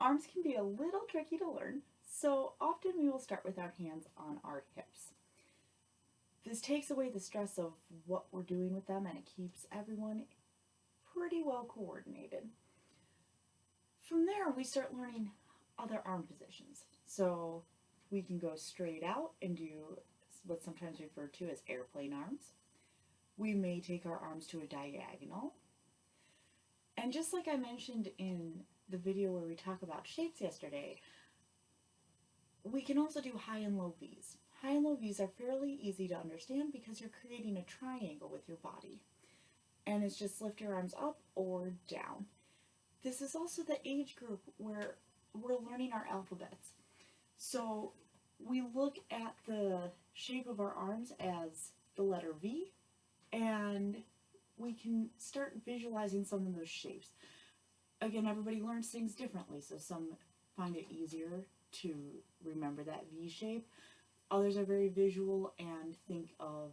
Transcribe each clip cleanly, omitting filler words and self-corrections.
Arms can be a little tricky to learn, so often we will start with our hands on our hips. This takes away the stress of what we're doing with them and it keeps everyone pretty well coordinated. From there, we start learning other arm positions. So we can go straight out and do what's sometimes referred to as airplane arms. We may take our arms to a diagonal. And just like I mentioned in the video where we talk about shapes yesterday, we can also do high and low V's. High and low V's are fairly easy to understand because you're creating a triangle with your body. And it's just lift your arms up or down. This is also the age group where we're learning our alphabets. So we look at the shape of our arms as the letter V, and we can start visualizing some of those shapes. Again, everybody learns things differently, so some find it easier to remember that V shape. Others are very visual and think of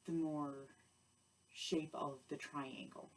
the more shape of the triangle.